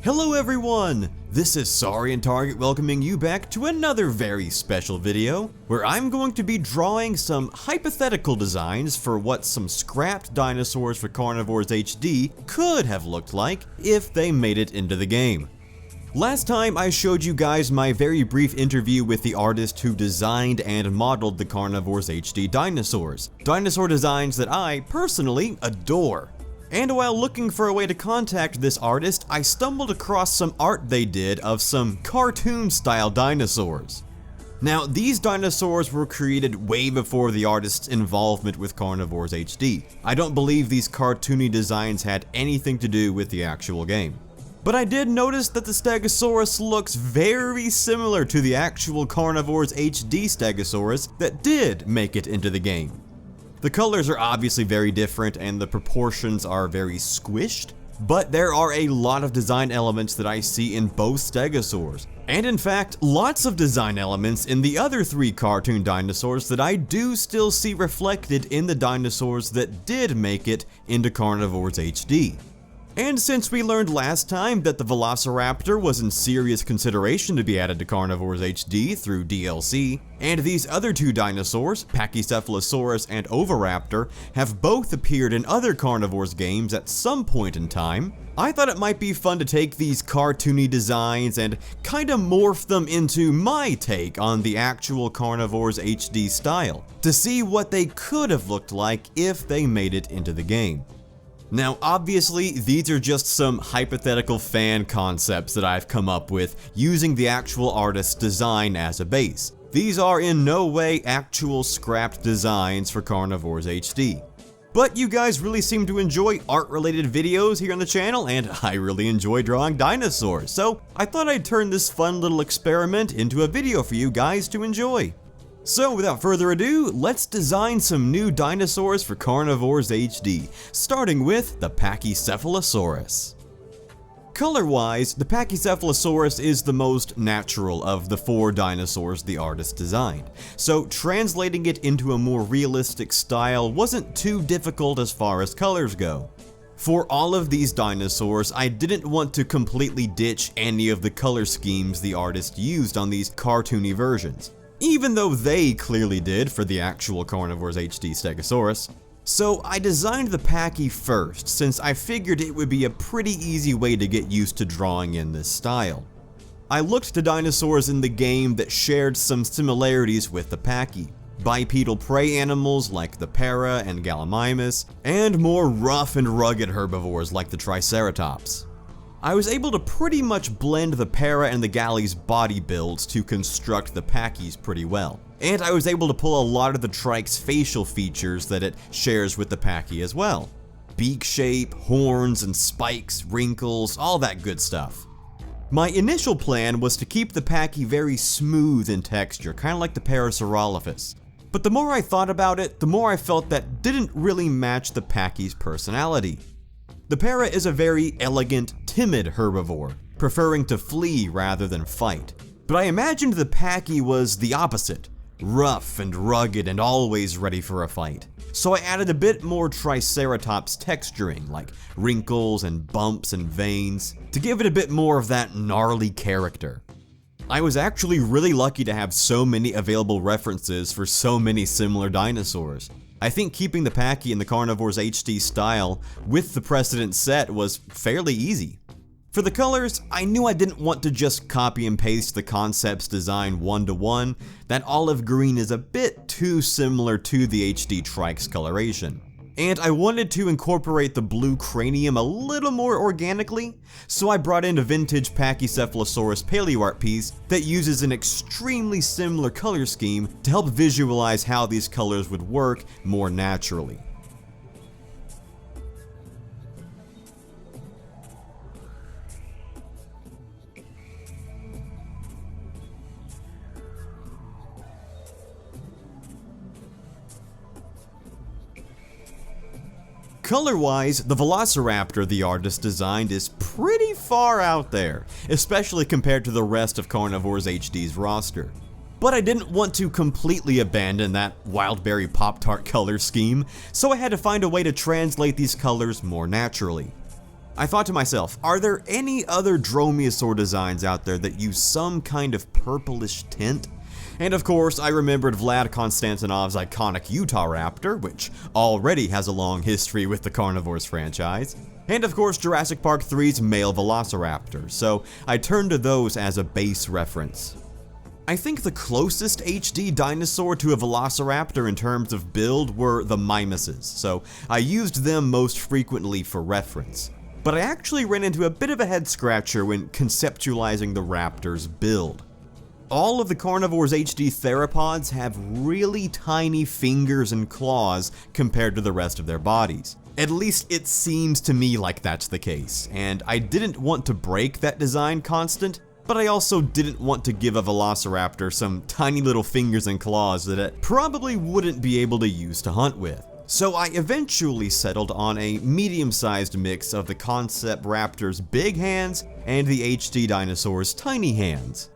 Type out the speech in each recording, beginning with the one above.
Hello everyone! This is Sorry and Target welcoming you back to another very special video, where I'm going to be drawing some hypothetical designs for what some scrapped dinosaurs for Carnivores HD could have looked like if they made it into the game. Last time I showed you guys my very brief interview with the artist who designed and modeled the Carnivores HD dinosaurs. Dinosaur designs that I, personally, adore. And while looking for a way to contact this artist, I stumbled across some art they did of some cartoon-style dinosaurs. Now, these dinosaurs were created way before the artist's involvement with Carnivores HD. I don't believe these cartoony designs had anything to do with the actual game. But I did notice that the Stegosaurus looks very similar to the actual Carnivores HD Stegosaurus that did make it into the game. The colors are obviously very different and the proportions are very squished, but there are a lot of design elements that I see in both Stegosaurs. And in fact, lots of design elements in the other three cartoon dinosaurs that I do still see reflected in the dinosaurs that did make it into Carnivores HD. And since we learned last time that the Velociraptor was in serious consideration to be added to Carnivores HD through DLC, and these other two dinosaurs, Pachycephalosaurus and Oviraptor, have both appeared in other Carnivores games at some point in time, I thought it might be fun to take these cartoony designs and kinda morph them into my take on the actual Carnivores HD style, to see what they could have looked like if they made it into the game. Now, obviously, these are just some hypothetical fan concepts that I've come up with using the actual artist's design as a base. These are in no way actual scrapped designs for Carnivores HD. But you guys really seem to enjoy art-related videos here on the channel, and I really enjoy drawing dinosaurs, so I thought I'd turn this fun little experiment into a video for you guys to enjoy. So without further ado, let's design some new dinosaurs for Carnivores HD, starting with the Pachycephalosaurus. Color-wise, the Pachycephalosaurus is the most natural of the four dinosaurs the artist designed, so translating it into a more realistic style wasn't too difficult as far as colors go. For all of these dinosaurs, I didn't want to completely ditch any of the color schemes the artist used on these cartoony versions, even though they clearly did for the actual Carnivores HD Stegosaurus. So I designed the Pachy first, since I figured it would be a pretty easy way to get used to drawing in this style. I looked to dinosaurs in the game that shared some similarities with the Pachy: bipedal prey animals like the Para and Gallimimus, and more rough and rugged herbivores like the Triceratops. I was able to pretty much blend the Para and the Galli's body builds to construct the Pachy's pretty well, and I was able to pull a lot of the Trike's facial features that it shares with the Pachy as well. Beak shape, horns and spikes, wrinkles, all that good stuff. My initial plan was to keep the Pachy very smooth in texture, kinda like the Parasaurolophus. But the more I thought about it, the more I felt that didn't really match the Pachy's personality. The Para is a very elegant, timid herbivore, preferring to flee rather than fight. But I imagined the Pachy was the opposite, rough and rugged and always ready for a fight. So I added a bit more Triceratops texturing, like wrinkles and bumps and veins, to give it a bit more of that gnarly character. I was actually really lucky to have so many available references for so many similar dinosaurs. I think keeping the Pachy in the Carnivores HD style with the precedent set was fairly easy. For the colors, I knew I didn't want to just copy and paste the concept's design one-to-one. That olive green is a bit too similar to the HD Trike's coloration. And I wanted to incorporate the blue cranium a little more organically, so I brought in a vintage Pachycephalosaurus paleoart piece that uses an extremely similar color scheme to help visualize how these colors would work more naturally. Color-wise, the Velociraptor the artist designed is pretty far out there, especially compared to the rest of Carnivores HD's roster. But I didn't want to completely abandon that Wildberry Pop-Tart color scheme, so I had to find a way to translate these colors more naturally. I thought to myself, are there any other Dromaeosaur designs out there that use some kind of purplish tint? And of course, I remembered Vlad Konstantinov's iconic Utahraptor, which already has a long history with the Carnivores franchise. And of course, Jurassic Park 3's male Velociraptor, so I turned to those as a base reference. I think the closest HD dinosaur to a Velociraptor in terms of build were the Mimuses, so I used them most frequently for reference. But I actually ran into a bit of a head scratcher when conceptualizing the raptor's build. All of the Carnivores HD theropods have really tiny fingers and claws compared to the rest of their bodies. At least it seems to me like that's the case, and I didn't want to break that design constant, but I also didn't want to give a Velociraptor some tiny little fingers and claws that it probably wouldn't be able to use to hunt with. So I eventually settled on a medium-sized mix of the concept raptor's big hands and the HD dinosaur's tiny hands.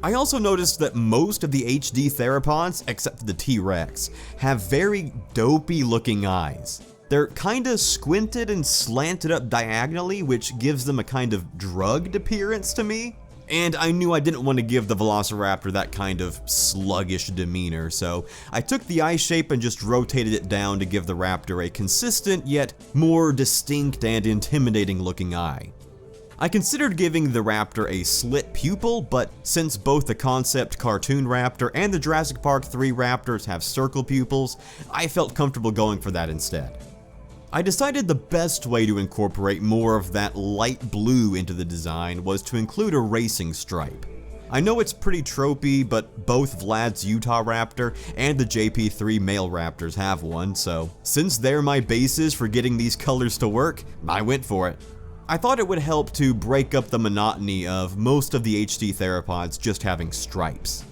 I also noticed that most of the HD theropods, except for the T-Rex, have very dopey looking eyes. They're kinda squinted and slanted up diagonally, which gives them a kind of drugged appearance to me. And I knew I didn't want to give the Velociraptor that kind of sluggish demeanor, so I took the eye shape and just rotated it down to give the raptor a consistent yet more distinct and intimidating looking eye. I considered giving the raptor a slit pupil, but since both the concept cartoon raptor and the Jurassic Park 3 raptors have circle pupils, I felt comfortable going for that instead. I decided the best way to incorporate more of that light blue into the design was to include a racing stripe. I know it's pretty tropey, but both Vlad's Utahraptor and the JP3 male raptors have one, so since they're my bases for getting these colors to work, I went for it. I thought it would help to break up the monotony of most of the HD theropods just having stripes.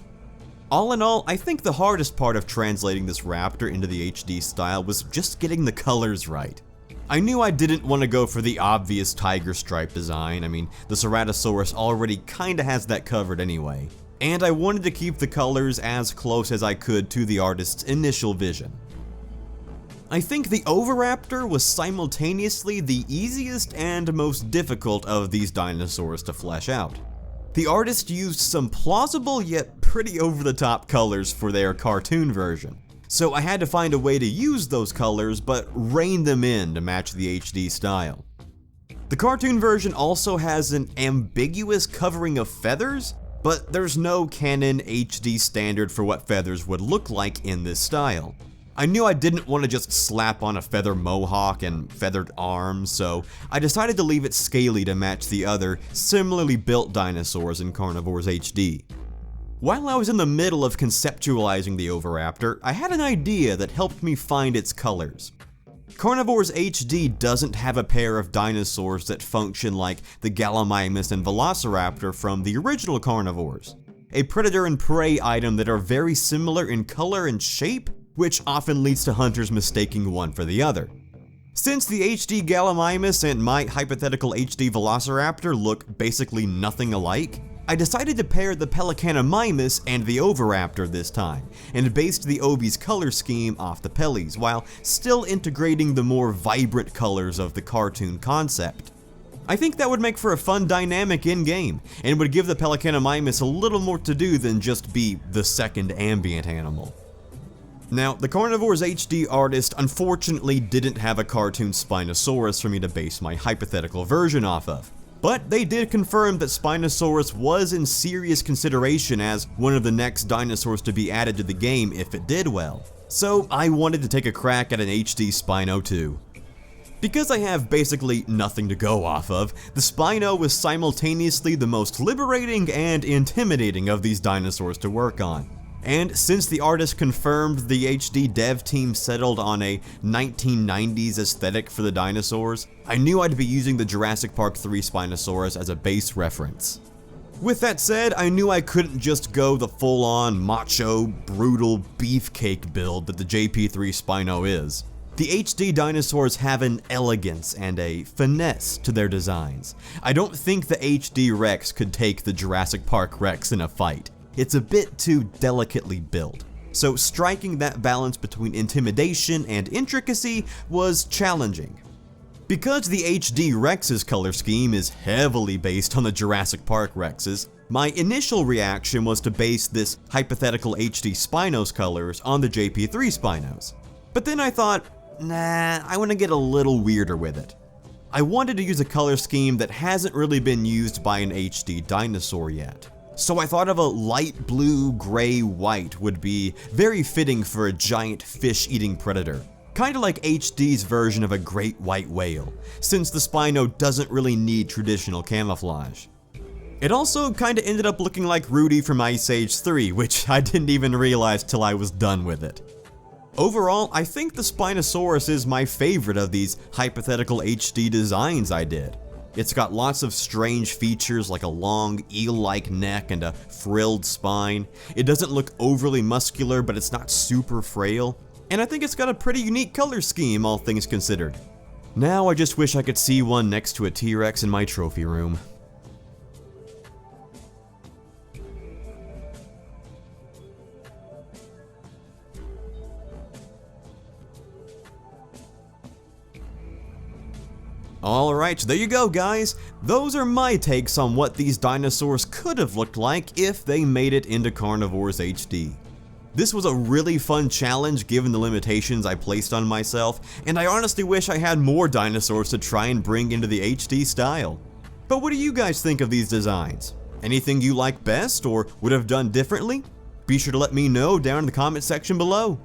All in all, I think the hardest part of translating this raptor into the HD style was just getting the colors right. I knew I didn't want to go for the obvious tiger stripe design. I mean, the Ceratosaurus already kinda has that covered anyway. And I wanted to keep the colors as close as I could to the artist's initial vision. I think the Oviraptor was simultaneously the easiest and most difficult of these dinosaurs to flesh out. The artist used some plausible yet pretty over-the-top colors for their cartoon version, so I had to find a way to use those colors but rein them in to match the HD style. The cartoon version also has an ambiguous covering of feathers, but there's no canon HD standard for what feathers would look like in this style. I knew I didn't want to just slap on a feather mohawk and feathered arms, so I decided to leave it scaly to match the other similarly built dinosaurs in Carnivores HD. While I was in the middle of conceptualizing the Oviraptor, I had an idea that helped me find its colors. Carnivores HD doesn't have a pair of dinosaurs that function like the Gallimimus and Velociraptor from the original Carnivores, a predator and prey item that are very similar in color and shape, which often leads to hunters mistaking one for the other. Since the HD Gallimimus and my hypothetical HD Velociraptor look basically nothing alike, I decided to pair the Pelecanimimus and the Oviraptor this time, and based the Obi's color scheme off the Pelis, while still integrating the more vibrant colors of the cartoon concept. I think that would make for a fun dynamic in-game, and would give the Pelecanimimus a little more to do than just be the second ambient animal. Now, the Carnivores HD artist unfortunately didn't have a cartoon Spinosaurus for me to base my hypothetical version off of, but they did confirm that Spinosaurus was in serious consideration as one of the next dinosaurs to be added to the game if it did well, so I wanted to take a crack at an HD Spino too. Because I have basically nothing to go off of, the Spino was simultaneously the most liberating and intimidating of these dinosaurs to work on. And since the artist confirmed the HD dev team settled on a 1990s aesthetic for the dinosaurs, I knew I'd be using the Jurassic Park 3 Spinosaurus as a base reference. With that said, I knew I couldn't just go the full-on macho, brutal beefcake build that the JP3 Spino is. The HD dinosaurs have an elegance and a finesse to their designs. I don't think the HD Rex could take the Jurassic Park Rex in a fight. It's a bit too delicately built, so striking that balance between intimidation and intricacy was challenging. Because the HD Rex's color scheme is heavily based on the Jurassic Park Rex's, my initial reaction was to base this hypothetical HD Spinos colors on the JP3 Spinos. But then I thought, nah, I want to get a little weirder with it. I wanted to use a color scheme that hasn't really been used by an HD dinosaur yet. So I thought of a light blue, gray, white would be very fitting for a giant fish-eating predator. Kinda like HD's version of a great white whale, since the Spino doesn't really need traditional camouflage. It also kinda ended up looking like Rudy from Ice Age 3, which I didn't even realize till I was done with it. Overall, I think the Spinosaurus is my favorite of these hypothetical HD designs I did. It's got lots of strange features like a long, eel-like neck and a frilled spine. It doesn't look overly muscular, but it's not super frail. And I think it's got a pretty unique color scheme, all things considered. Now I just wish I could see one next to a T-Rex in my trophy room. Alright, there you go guys. Those are my takes on what these dinosaurs could have looked like if they made it into Carnivores HD. This was a really fun challenge given the limitations I placed on myself, and I honestly wish I had more dinosaurs to try and bring into the HD style. But what do you guys think of these designs? Anything you like best or would have done differently? Be sure to let me know down in the comment section below.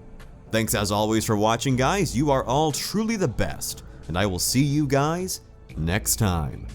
Thanks as always for watching guys, you are all truly the best. And I will see you guys next time.